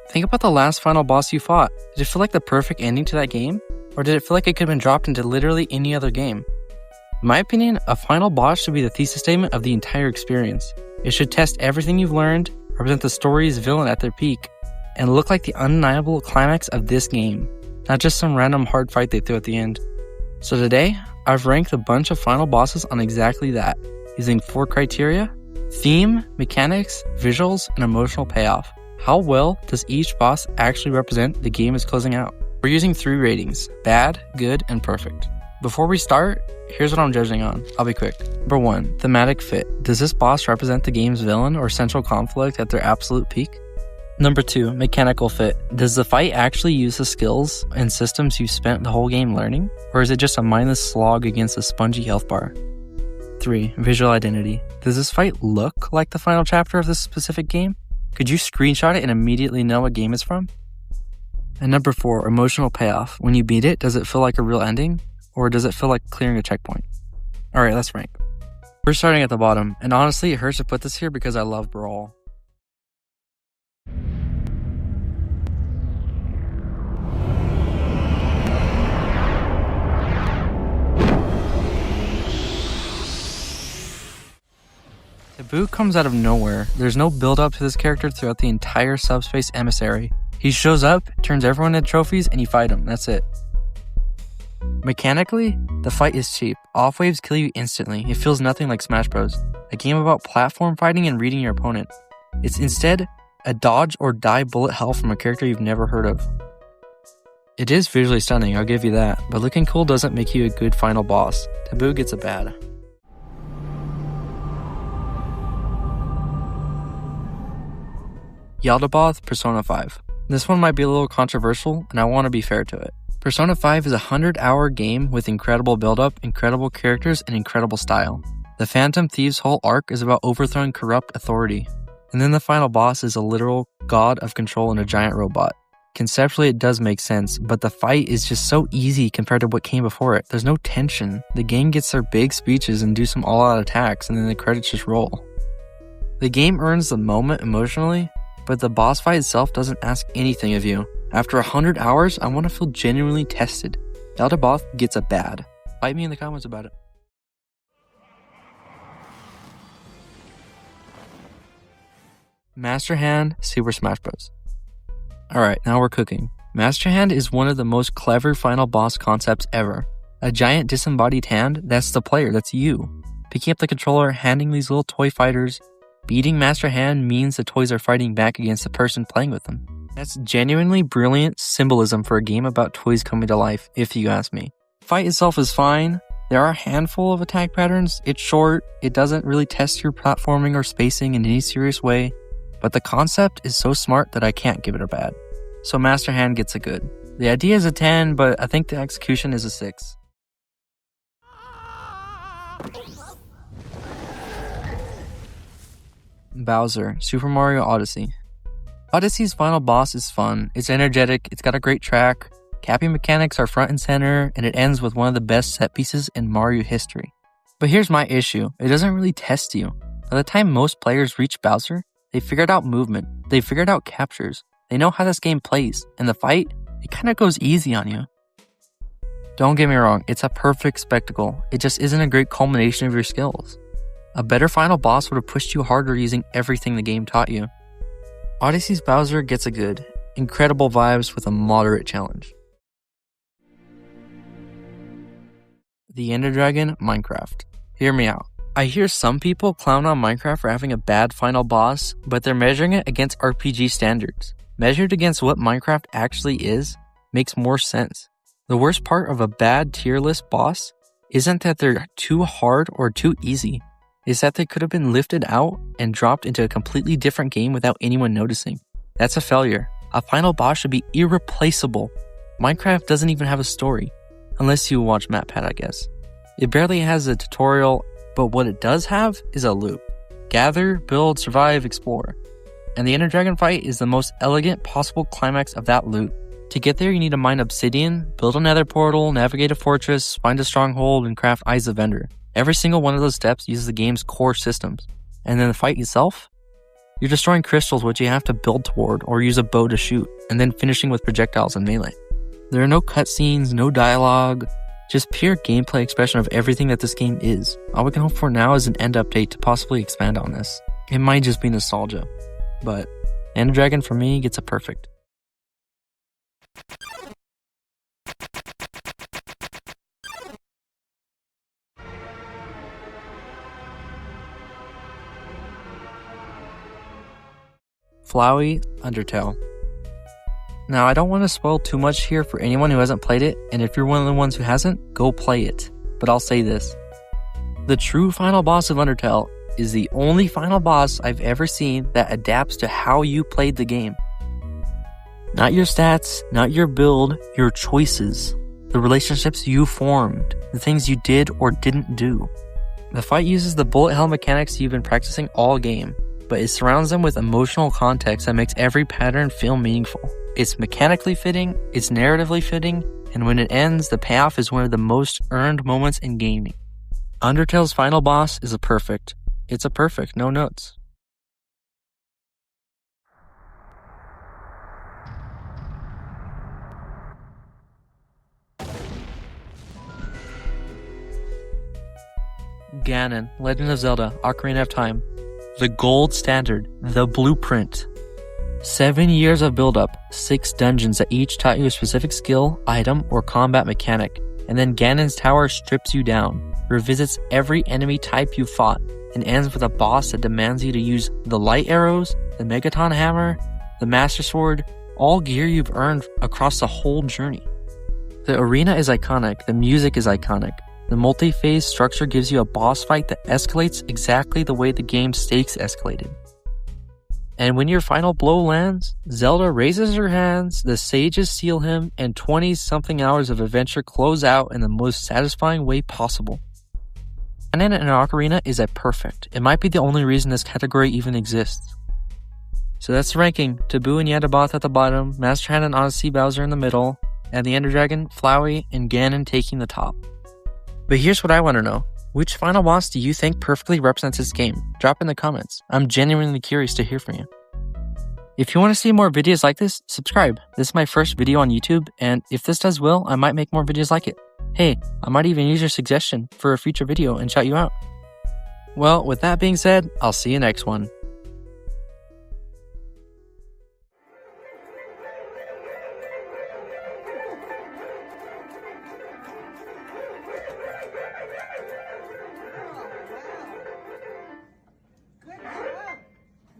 Think about the last final boss you fought. Did it feel like the perfect ending to that game? Or did it feel like it could have been dropped into literally any other game? In my opinion, a final boss should be the thesis statement of the entire experience. It should test everything you've learned, represent the story's villain at their peak, and look like the undeniable climax of this game, not just some random hard fight they threw at the end. So today, I've ranked a bunch of final bosses on exactly that, using 4 criteria: theme, mechanics, visuals, and emotional payoff. How well does each boss actually represent the game is closing out? We're using 3 ratings: bad, good, and perfect. Before we start, here's what I'm judging on. I'll be quick. Number 1, thematic fit. Does this boss represent the game's villain or central conflict at their absolute peak? Number 2, mechanical fit. Does the fight actually use the skills and systems you spent the whole game learning? Or is it just a mindless slog against a spongy health bar? 3, visual identity. Does this fight look like the final chapter of this specific game? Could you screenshot it and immediately know what game it's from? And number 4, emotional payoff. When you beat it, does it feel like a real ending? Or does it feel like clearing a checkpoint? Alright, let's rank. We're starting at the bottom, and honestly, it hurts to put this here because I love Brawl. Taboo comes out of nowhere. There's no build up to this character throughout the entire Subspace Emissary. He shows up, turns everyone into trophies, and you fight him. That's it. Mechanically, the fight is cheap. Off waves kill you instantly. It feels nothing like Smash Bros, a game about platform fighting and reading your opponent. It's instead a dodge or die bullet hell from a character you've never heard of. It is visually stunning, I'll give you that, but looking cool doesn't make you a good final boss. Taboo gets a bad. Yaldabaoth Persona 5. This one might be a little controversial, and I want to be fair to it. Persona 5 is a 100-hour game with incredible build-up, incredible characters, and incredible style. The Phantom Thieves' whole arc is about overthrowing corrupt authority. And then the final boss is a literal god of control and a giant robot. Conceptually, it does make sense, but the fight is just so easy compared to what came before it. There's no tension. The gang gets their big speeches and do some all-out attacks, and then the credits just roll. The game earns the moment emotionally, but the boss fight itself doesn't ask anything of you. After 100 hours, I want to feel genuinely tested. Yaldabaoth gets a bad. Fight me in the comments about it. Master Hand Super Smash Bros. Alright, now we're cooking. Master Hand is one of the most clever final boss concepts ever. A giant disembodied hand, that's the player, that's you. Picking up the controller, handing these little toy fighters. Beating Master Hand means the toys are fighting back against the person playing with them. That's genuinely brilliant symbolism for a game about toys coming to life, if you ask me. The fight itself is fine. There are a handful of attack patterns. It's short. It doesn't really test your platforming or spacing in any serious way. But the concept is so smart that I can't give it a bad. So Master Hand gets a good. The idea is a 10, but I think the execution is a 6. Bowser, Super Mario Odyssey. Odyssey's final boss is fun, it's energetic, it's got a great track, capping mechanics are front and center, and it ends with one of the best set pieces in Mario history. But here's my issue, it doesn't really test you. By the time most players reach Bowser, they figured out movement, they figured out captures, they know how this game plays, and the fight, it kinda goes easy on you. Don't get me wrong, it's a perfect spectacle, it just isn't a great culmination of your skills. A better final boss would have pushed you harder using everything the game taught you. Odyssey's Bowser gets a good. Incredible vibes with a moderate challenge. The Ender Dragon, Minecraft. Hear me out. I hear some people clown on Minecraft for having a bad final boss, but they're measuring it against RPG standards. Measured against what Minecraft actually is, makes more sense. The worst part of a bad tier list boss isn't that they're too hard or too easy. Is that they could have been lifted out and dropped into a completely different game without anyone noticing. That's a failure. A final boss should be irreplaceable. Minecraft doesn't even have a story. Unless you watch MatPat, I guess. It barely has a tutorial, but what it does have is a loop. Gather, build, survive, explore. And the Ender Dragon fight is the most elegant possible climax of that loop. To get there, you need to mine obsidian, build a nether portal, navigate a fortress, find a stronghold, and craft Eyes of Ender. Every single one of those steps uses the game's core systems. And then the fight itself? You're destroying crystals which you have to build toward or use a bow to shoot, and then finishing with projectiles and melee. There are no cutscenes, no dialogue, just pure gameplay expression of everything that this game is. All we can hope for now is an end update to possibly expand on this. It might just be nostalgia, but Ender Dragon for me gets a perfect. Flowey Undertale. Now, I don't want to spoil too much here for anyone who hasn't played it, and if you're one of the ones who hasn't, go play it. But I'll say this. The true final boss of Undertale is the only final boss I've ever seen that adapts to how you played the game. Not your stats, not your build, your choices, the relationships you formed, the things you did or didn't do. The fight uses the bullet hell mechanics you've been practicing all game, but it surrounds them with emotional context that makes every pattern feel meaningful. It's mechanically fitting, it's narratively fitting, and when it ends, the payoff is one of the most earned moments in gaming. Undertale's final boss is a perfect. It's a perfect, no notes. Ganon, Legend of Zelda, Ocarina of Time. The gold standard, the blueprint. 7 years of build-up, 6 dungeons that each taught you a specific skill, item, or combat mechanic, and then Ganon's Tower strips you down, revisits every enemy type you fought, and ends with a boss that demands you to use the light arrows, the Megaton Hammer, the Master Sword, all gear you've earned across the whole journey. The arena is iconic, the music is iconic, the multi-phase structure gives you a boss fight that escalates exactly the way the game's stakes escalated. And when your final blow lands, Zelda raises her hands, the sages seal him, and 20-something hours of adventure close out in the most satisfying way possible. Ganon and Ocarina is a perfect. It might be the only reason this category even exists. So that's the ranking. Taboo and Yadabath at the bottom, Master Hand and Odyssey Bowser in the middle, and the Ender Dragon, Flowey, and Ganon taking the top. But here's what I want to know. Which final boss do you think perfectly represents this game? Drop in the comments. I'm genuinely curious to hear from you. If you want to see more videos like this, subscribe. This is my first video on YouTube, and if this does well, I might make more videos like it. Hey, I might even use your suggestion for a future video and shout you out. Well, with that being said, I'll see you next one.